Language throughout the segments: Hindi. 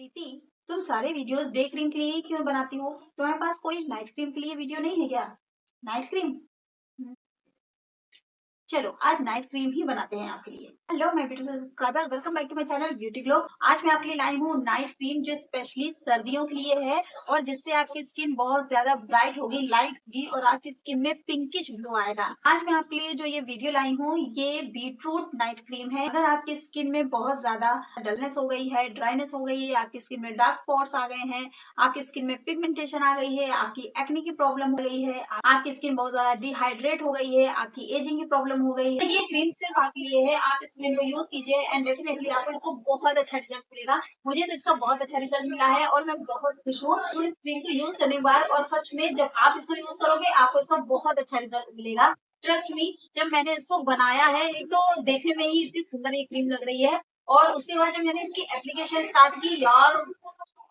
प्रीति, तुम सारे वीडियोस डे क्रीम के लिए ही क्यों बनाती हो? तुम्हारे पास कोई नाइट क्रीम के लिए वीडियो नहीं है क्या? Night cream? चलो आज नाइट क्रीम ही बनाते हैं आपके लिए। Hello my beautiful subscriber, welcome back to my channel beauty glow. आज मैं आपके लिए लाई हूँ नाइट क्रीम जो स्पेशली सर्दियों के लिए है और जिससे आपकी स्किन बहुत ज्यादा ब्राइट होगी, लाइट होगी और आपकी स्किन में पिंकिश ग्लो आएगा। आज मैं आपके लिए जो ये वीडियो लाई हूँ ये बीटरूट नाइट क्रीम है। अगर आपकी स्किन में बहुत ज्यादा डलनेस हो गई है, ड्राइनेस हो गई है, आपकी स्किन में डार्क स्पॉट्स आ गए हैं, आपकी स्किन में पिगमेंटेशन आ गई है, आपकी एक्ने की प्रॉब्लम हो गई है, आपकी स्किन बहुत ज्यादा डिहाइड्रेट हो गई है, आपकी एजिंग की प्रॉब्लम हो गई है, ये क्रीम सिर्फ आपके लिए है। आप इस क्रीम को यूज कीजिए एंड डेफिनेटली आपको इसको बहुत अच्छा रिजल्ट मिलेगा। मुझे तो इसका बहुत अच्छा रिजल्ट मिला है और मैं बहुत खुश हूँ तो इस क्रीम को यूज करने के बाद। और सच में जब आप इसको यूज करोगे आपको इसका बहुत अच्छा रिजल्ट मिलेगा। ट्रस्ट मी, जब मैंने इसको बनाया है एक तो देखने में ही इतनी सुंदर ये क्रीम लग रही है और उसके बाद जब मैंने इसकी एप्लीकेशन स्टार्ट की यार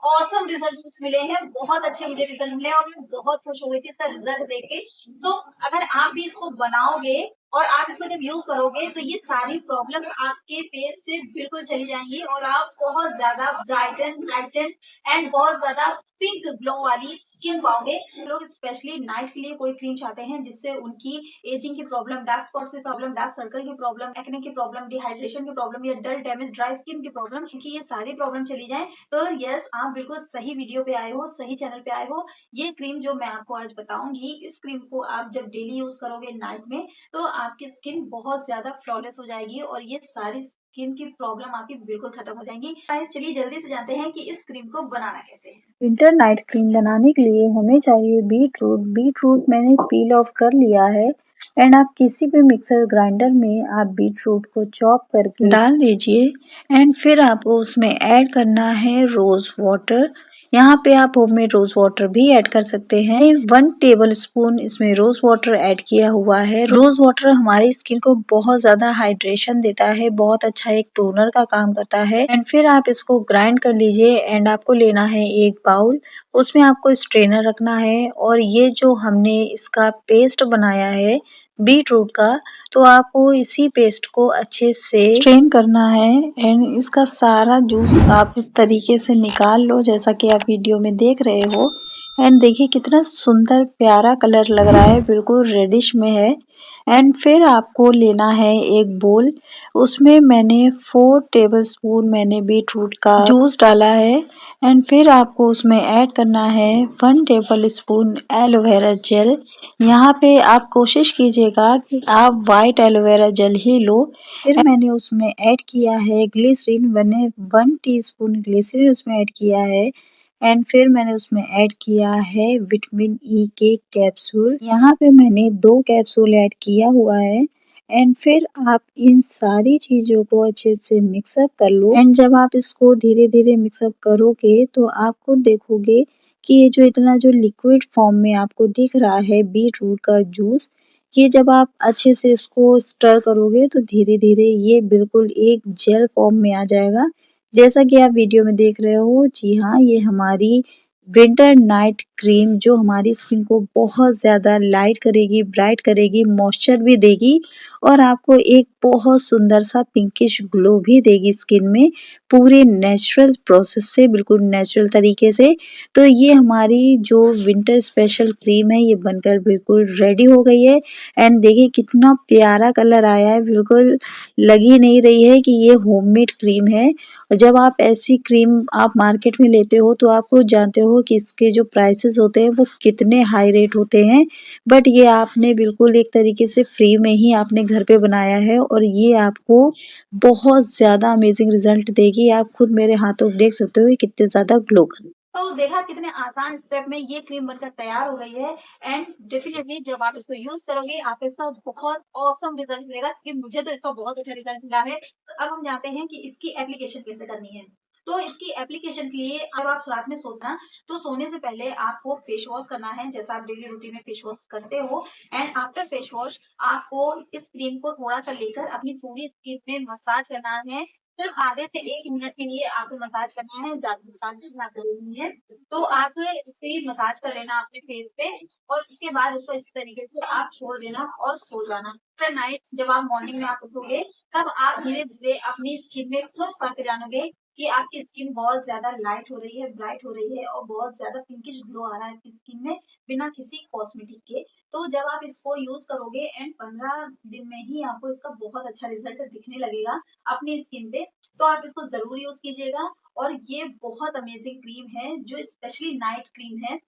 ऑसम रिजल्ट मिले हैं, बहुत अच्छे मुझे रिजल्ट मिले और मैं बहुत खुश हो गई थी इसका रिजल्ट देख के। तो अगर आप भी इसको बनाओगे और आप इसको जब यूज करोगे तो ये सारी प्रॉब्लम्स आपके फेस से बिल्कुल चली जाएंगी और आप बहुत ज्यादा ब्राइटन लाइटन एंड बहुत ज्यादा पिंक ग्लो वाली स्किन पाओगे। लोग स्पेशली नाइट के लिए कोई क्रीम चाहते हैं जिससे उनकी एजिंग की प्रॉब्लम, डार्क स्पॉट्स की प्रॉब्लम, डार्क सर्कल की प्रॉब्लम, एक्ने की प्रॉब्लम, डिहाइड्रेशन की प्रॉब्लम या डल डैमेज ड्राई स्किन की प्रॉब्लम, इनकी ये सारी प्रॉब्लम चली जाए तो यस आप बिल्कुल सही वीडियो पे आए हो, सही चैनल पे आए हो। ये क्रीम जो मैं आपको आज बताऊंगी, इस क्रीम को आप जब डेली यूज करोगे नाइट में तो आपकी स्किन बहुत ज्यादा फ्लॉलेस हो जाएगी और ये सारी स्किन की प्रॉब्लम आपकी बिल्कुल खत्म हो जाएंगी। गाइस चलिए जल्दी से जानते हैं कि इस क्रीम को बनाना कैसे है। विंटर नाइट क्रीम बनाने के लिए हमें चाहिए बीटरूट मैंने पील ऑफ कर लिया है एंड आप किसी भी मिक्सर ग्राइंडर में आप बीटरूट को चॉप करके डाल दीजिए एंड फिर आपको उसमें ऐड करना है रोज वाटर। यहाँ पे आप होममेड रोज वाटर भी ऐड कर सकते हैं। 1 टेबल स्पून इसमें रोज वाटर ऐड किया हुआ है। रोज वाटर हमारी स्किन को बहुत ज्यादा हाइड्रेशन देता है, बहुत अच्छा एक टोनर का काम करता है। एंड फिर आप इसको ग्राइंड कर लीजिए एंड आपको लेना है एक बाउल, उसमें आपको स्ट्रेनर रखना है और ये जो हमने इसका पेस्ट बनाया है बीटरूट का, तो आपको इसी पेस्ट को अच्छे से स्ट्रेन करना है एंड इसका सारा जूस आप इस तरीके से निकाल लो जैसा कि आप वीडियो में देख रहे हो। एंड देखिए कितना सुंदर प्यारा कलर लग रहा है, बिल्कुल रेडिश में है। एंड फिर आपको लेना है एक बोल, उसमें मैंने 4 टेबलस्पून मैंने बीटरूट का जूस डाला है एंड फिर आपको उसमें ऐड करना है 1 टेबलस्पून एलोवेरा जेल। यहाँ पे आप कोशिश कीजिएगा कि आप वाइट एलोवेरा जेल ही लो। फिर मैंने उसमें ऐड किया है ग्लिसरीन, मैंने 1 टीस्पून ग्लिसरीन उसमें ऐड किया है एंड फिर मैंने उसमें ऐड किया है विटामिन ई के कैप्सूल। यहाँ पे मैंने 2 कैप्सूल ऐड किया हुआ है एंड फिर आप इन सारी चीजों को अच्छे से मिक्सअप कर लो। एंड जब आप इसको धीरे धीरे मिक्सअप करोगे तो आपको देखोगे कि ये जो इतना जो लिक्विड फॉर्म में आपको दिख रहा है बीटरूट का जूस, ये जब आप अच्छे से इसको स्टर करोगे तो धीरे धीरे ये बिल्कुल एक जेल फॉर्म में आ जाएगा। जैसा कि आप वीडियो में देख रहे हो, जी हाँ, ये हमारी विंटर नाइट क्रीम जो हमारी स्किन को बहुत ज़्यादा लाइट करेगी, ब्राइट करेगी, मॉइस्चर भी देगी और आपको एक बहुत सुंदर सा पिंकिश ग्लो भी देगी स्किन में, पूरे नेचुरल प्रोसेस से, बिल्कुल नेचुरल तरीके से। तो ये हमारी जो विंटर स्पेशल क्रीम है ये बनकर बिल्कुल रेडी हो गई है एंड देखिए कितना प्यारा कलर आया है, बिल्कुल लग ही नहीं रही है कि ये होममेड क्रीम है। और जब आप ऐसी क्रीम आप मार्केट में लेते हो तो आप खुद जानते हो कि इसके जो प्राइसेस होते हैं वो कितने हाई रेट होते हैं, बट ये आपने बिल्कुल एक तरीके से फ्री में ही आपने घर पे बनाया है और ये आपको बहुत ज़्यादा अमेजिंग रिजल्ट देगी। आप खुद मेरे हाथों देख सकते हो ये कितने ज़्यादा ग्लो कर। तो देखा कितने आसान स्टेप में ये क्रीम बनकर तैयार हो गई है एंड डेफिनेटली जब आप इसको यूज करोगे आपको इसका बहुत ऑसम रिजल्ट मिलेगा कि मुझे तो इसका बहुत अच्छा रिजल्ट मिला है। तो अब हम जानते हैं कि इसकी एप्लीकेशन कैसे करनी है। तो इसकी एप्लीकेशन के लिए अब आप रात में सोना तो सोने से पहले आपको फेस वॉश करना है जैसा आप डेली रूटीन में फेस वॉश करते हो एंड आफ्टर फेस वॉश आपको इस क्रीम को थोड़ा सा लेकर अपनी पूरी स्किन में मसाज करना है। सिर्फ आधे से 1 मिनट के लिए आपको मसाज करना है, ज़्यादा मसाज करना जरूरी नहीं है। तो आप इसे मसाज कर लेना अपने फेस पे और उसके बाद उसको इस तरीके से आप छोड़ देना और सो जाना। आफ्टर नाइट जब आप मॉर्निंग में आप उठोगे तब आप धीरे धीरे अपनी स्किन में खुद फर्क जानोगे कि आपकी स्किन बहुत ज्यादा लाइट हो रही है, ब्राइट हो रही है और बहुत ज्यादा पिंकिश ग्लो आ रहा है आपकी स्किन में बिना किसी कॉस्मेटिक के। तो जब आप इसको यूज करोगे एंड 15 दिन में ही आपको इसका बहुत अच्छा रिजल्ट दिखने लगेगा अपनी स्किन पे, तो आप इसको जरूर यूज कीजिएगा। और ये बहुत अमेजिंग क्रीम है जो स्पेशली नाइट क्रीम है।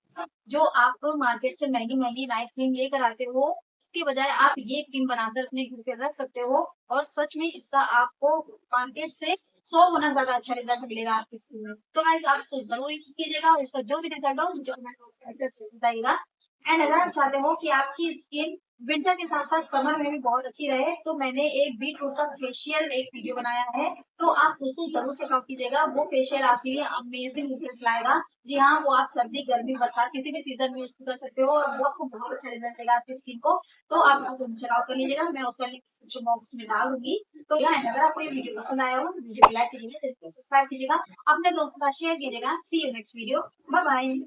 जो आप मार्केट से महंगी महंगी नाइट क्रीम लेकर आते हो, इसके बजाय आप ये क्रीम बनाकर अपने घर पे रख सकते हो और सच में इसका आपको मार्केट से 100 गुना ज्यादा अच्छा रिजल्ट मिलेगा आपकी स्किन में। तो गाइस आप इसको जरूर यूज कीजिएगा और इसका जो भी रिजल्ट हो मुझे कमेंट बॉक्स में बताइएगा। एंड अगर आप चाहते हो कि आपकी स्किन विंटर के साथ साथ समर में भी बहुत अच्छी रहे, तो मैंने एक बीट रूट का फेशियल एक वीडियो बनाया है, तो आप उसको जरूर चेकआउट कीजिएगा। वो फेशियल आपके लिए अमेजिंग रिजल्ट लाएगा। जी हाँ, वो आप सर्दी गर्मी बरसात किसी भी सीजन में यूज कर सकते हो और वो आपको बहुत अच्छा रिजल्ट देगा आपकी स्किन को। तो आप उसको चेकआउट कर लीजिएगा, मैं उसका लिंक डिस्क्रिप्शन बॉक्स में डाल दूंगी। तो यहाँ अगर आपको ये वीडियो पसंद आया हो तो वीडियो को लाइक कीजिएगा, चैनल को सब्सक्राइब कीजिएगा, अपने दोस्तों के साथ शेयर कीजिएगा। See you next video, bye bye.